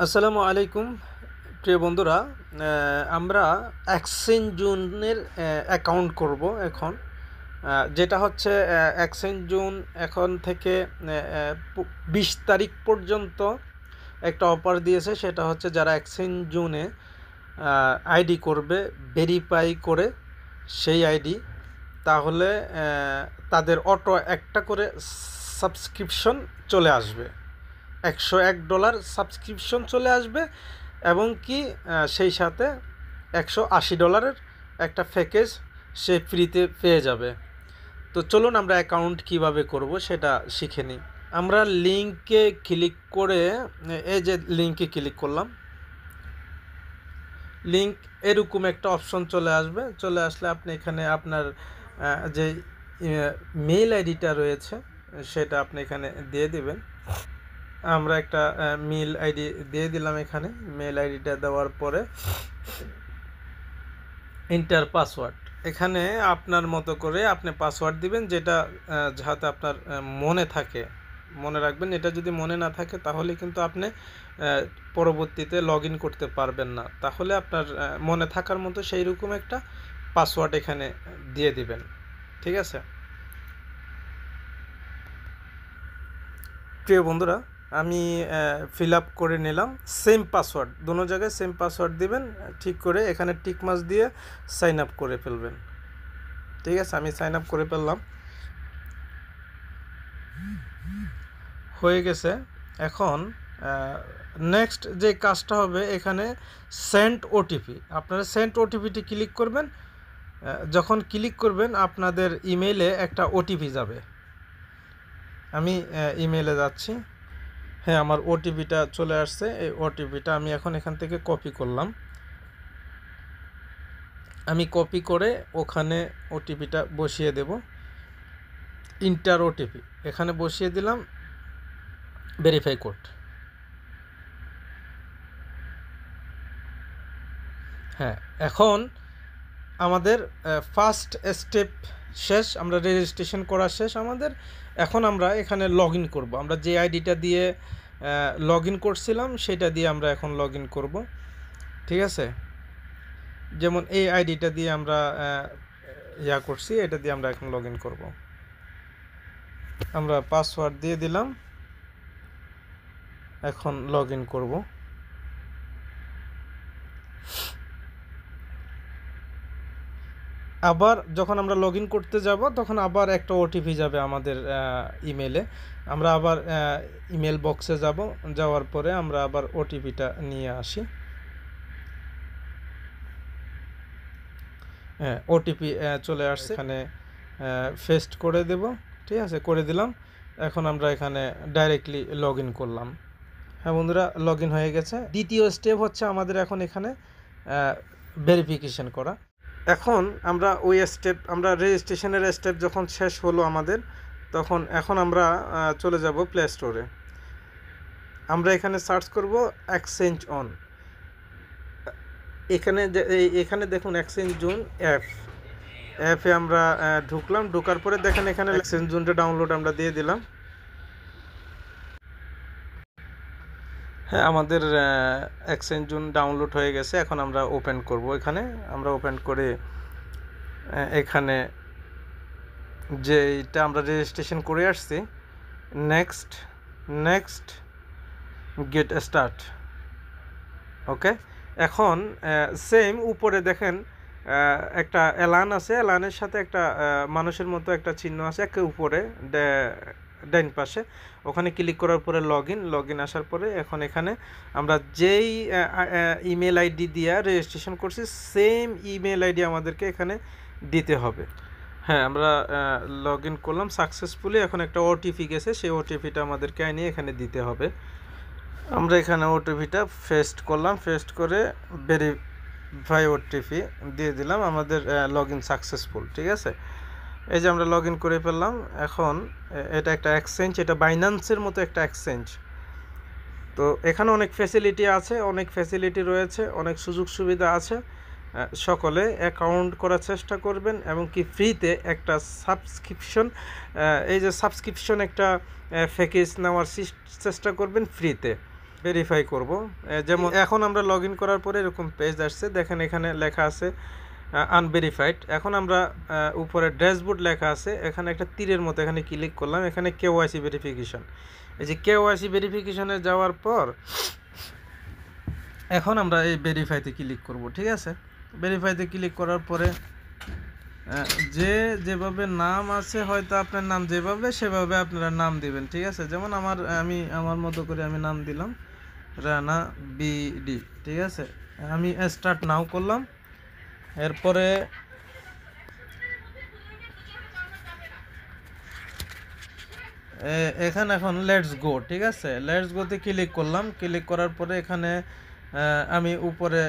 আসসালামু আলাইকুম প্রিয় বন্ধুরা। আমরা এক্সচেঞ্জ জোনের অ্যাকাউন্ট করব এখন। যেটা হচ্ছে এক্সচেঞ্জ জোন এখন থেকে 20 তারিখ পর্যন্ত একটা অফার দিয়েছে। সেটা হচ্ছে যারা এক্সচেঞ্জ জোনে আইডি করবে ভেরিফাই করে সেই আইডি, তাহলে তাদের অটো একটা করে সাবস্ক্রিপশন চলে আসবে, $101 সাবস্ক্রিপশন চলে আসবে এবং কি সেই সাথে $180 একটা প্যাকেজ সে ফ্রিতে পেয়ে যাবে। তো চলুন আমরা অ্যাকাউন্ট কিভাবে করব সেটা শিখে নিই। আমরা লিঙ্কে ক্লিক করে, এই যে লিঙ্কে ক্লিক করলাম, লিঙ্ক এরকম একটা অপশন চলে আসবে। চলে আসলে আপনি এখানে আপনার যে মেইল আইডিটা রয়েছে সেটা আপনি এখানে দিয়ে দিবেন। আমরা একটা মেল আইডি দিয়ে দিলাম। এখানে মেল আইডিটা দেওয়ার পরে এন্টার পাসওয়ার্ড, এখানে আপনার মতো করে আপনি পাসওয়ার্ড দিবেন, যেটা যাতে আপনার মনে থাকে, মনে রাখবেন। এটা যদি মনে না থাকে তাহলে কিন্তু আপনি পরবর্তীতে লগ ইন করতে পারবেন না। তাহলে আপনার মনে থাকার মতো সেই রকম একটা পাসওয়ার্ড এখানে দিয়ে দিবেন, ঠিক আছে প্রিয় বন্ধুরা। আমি ফিল আপ করে নিলাম। সেম পাসওয়ার্ড, দুটো জায়গায় সেম পাসওয়ার্ড দিবেন ঠিক করে। এখানে টিক মার্ক দিয়ে সাইন আপ করে ফেলবেন, ঠিক আছে। আমি সাইন আপ করে ফেললাম, হয়ে গেছে। এখন নেক্সট যে কাজটা হবে, এখানে সেন্ড ওটিপি, আপনারা সেন্ড ওটিপিটি ক্লিক করবেন। যখন ক্লিক করবেন আপনাদের ইমেইলে একটা ওটিপি যাবে। আমি ইমেইলে যাচ্ছি। হ্যাঁ, আমার ওটিপিটা চলে আসছে। এই ওটিপিটা আমি এখন এখান থেকে কপি করলাম। আমি কপি করে ওখানে ওটিপিটা বসিয়ে দেব। ইন্টার ওটিপি এখানে বসিয়ে দিলাম, ভেরিফাই কোড। হ্যাঁ, এখন আমাদের ফার্স্ট স্টেপ শেষ, আমরা রেজিস্ট্রেশন করা শেষ আমাদের। এখন আমরা এখানে লগ ইন করবো। আমরা যে আইডিটা দিয়ে লগ ইন করছিলাম সেটা দিয়ে আমরা এখন লগ ইন করবো, ঠিক আছে। যেমন এই আইডিটা দিয়ে আমরা করছি, এটা দিয়ে আমরা এখন লগ ইন করবো। আমরা পাসওয়ার্ড দিয়ে দিলাম, এখন লগ ইন করবো। আবার যখন আমরা লগ ইন করতে যাব তখন আবার একটা ওটিপি যাবে আমাদের ইমেলে। আমরা আবার ইমেল বক্সে যাব, যাওয়ার পরে আমরা আবার ওটিপিটা নিয়ে আসি। হ্যাঁ, ওটিপি চলে আসছে, এখানে পেস্ট করে দেব, ঠিক আছে, করে দিলাম। এখন আমরা এখানে ডাইরেক্টলি লগ ইন করলাম। হ্যাঁ বন্ধুরা, লগ ইন হয়ে গেছে। দ্বিতীয় স্টেপ হচ্ছে আমাদের এখন এখানে ভেরিফিকেশন করা। এখন আমরা ওই স্টেপ, আমরা রেজিস্ট্রেশনের স্টেপ যখন শেষ হলো আমাদের, তখন এখন আমরা চলে যাব প্লে স্টোরে। আমরা এখানে সার্চ করব এক্সচেঞ্জ অন। এখানে দেখুন এক্সচেঞ্জ জোন অ্যাপে আমরা ঢুকলাম। ঢোকার পরে দেখেন এখানে এক্সচেঞ্জ জোনটা ডাউনলোড আমরা দিয়ে দিলাম। হ্যাঁ, আমাদের এক্সচেঞ্জ জোন ডাউনলোড হয়ে গেছে। এখন আমরা ওপেন করব। এখানে আমরা ওপেন করে এখানে যেটা আমরা রেজিস্ট্রেশন করে আসছি, নেক্সট গেট স্টার্ট, ওকে। এখন সেম উপরে দেখেন একটা এলান আছে, এলানের সাথে একটা মানুষের মতো একটা চিহ্ন আছে একে উপরে ডাইন পাশে। ওখানে ক্লিক করার পরে লগ ইন আসার পরে এখন এখানে আমরা যেই ইমেল আইডি দিয়ে রেজিস্ট্রেশন করছি সেম ইমেল আইডি আমাদেরকে এখানে দিতে হবে। হ্যাঁ, আমরা লগ ইন করলাম সাকসেসফুলি। এখন একটা ওটিপি গেছে, সেই ওটিপিটা আমাদেরকে এনে এখানে দিতে হবে। আমরা এখানে ওটিপিটা পেস্ট করলাম, পেস্ট করে ভেরিফাই ওটিপি দিয়ে দিলাম। আমাদের লগ ইন সাকসেসফুল, ঠিক আছে। এই যে আমরা লগ ইন করে ফেললাম। এখন এটা একটা এক্সচেঞ্জ, এটা বাইন্যান্সের মতো একটা এক্সচেঞ্জ। তো এখানে অনেক ফ্যাসিলিটি আছে, অনেক ফ্যাসিলিটি রয়েছে, অনেক সুযোগ সুবিধা আছে। সকলে অ্যাকাউন্ট করার চেষ্টা করবেন এবং কি ফ্রিতে একটা সাবস্ক্রিপশন, এই যে সাবস্ক্রিপশন একটা প্যাকেজ নেওয়ার চেষ্টা করবেন ফ্রিতে। ভেরিফাই করব। যেমন এখন আমরা লগ ইন করার পরে এরকম পেজ আসছে, দেখেন এখানে লেখা আছে আনভেরিফাইড। এখন আমরা উপরে ড্যাশবোর্ড লেখা আছে, এখানে একটা তীরের মতো এখানে ক্লিক করলাম, এখানে কেওয়াইসি ভেরিফিকেশন। এই যে কেওয়াইসি ভেরিফিকেশনে যাওয়ার পর এখন আমরা এই ভেরিফাইতে ক্লিক করব, ঠিক আছে। ভেরিফাইতে ক্লিক করার পরে যে যেভাবে নাম আছে, হয়তো আপনার নাম যেভাবে সেভাবে আপনারা নাম দিবেন, ঠিক আছে। যেমন আমি আমার মতো করে আমি নাম দিলাম রানা বিডি, ঠিক আছে। আমি স্টার্ট নাও করলাম। এরপরে এখানে এখন লেটস গো, ঠিক আছে। লেটস গোতে ক্লিক করলাম। ক্লিক করার পরে এখানে আমি উপরে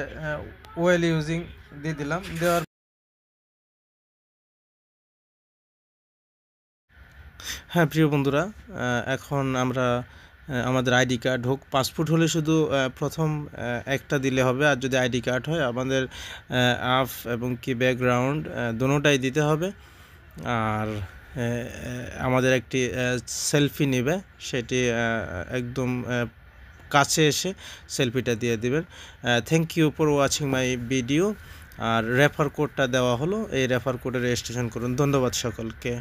ওয়েল ইউজিং দিয়ে দিলাম। দেওয়ার হ্যাঁ প্রিয় বন্ধুরা, এখন আমরা আমাদের আইডি কার্ড হোক, পাসপোর্ট হলে শুধু প্রথম একটা দিলে হবে, আর যদি আইডি কার্ড হয় আমাদের আপ এবং কি ব্যাকগ্রাউন্ড দুটোটাই দিতে হবে। আর আমাদের একটি সেলফি নেবে, সেটি একদম কাছে এসে সেলফিটা দিয়ে দিবেন। Thank you for watching my video. আর রেফার কোডটা দেওয়া হলো, এই রেফার কোডে রেজিস্ট্রেশন করুন। ধন্যবাদ সকলকে।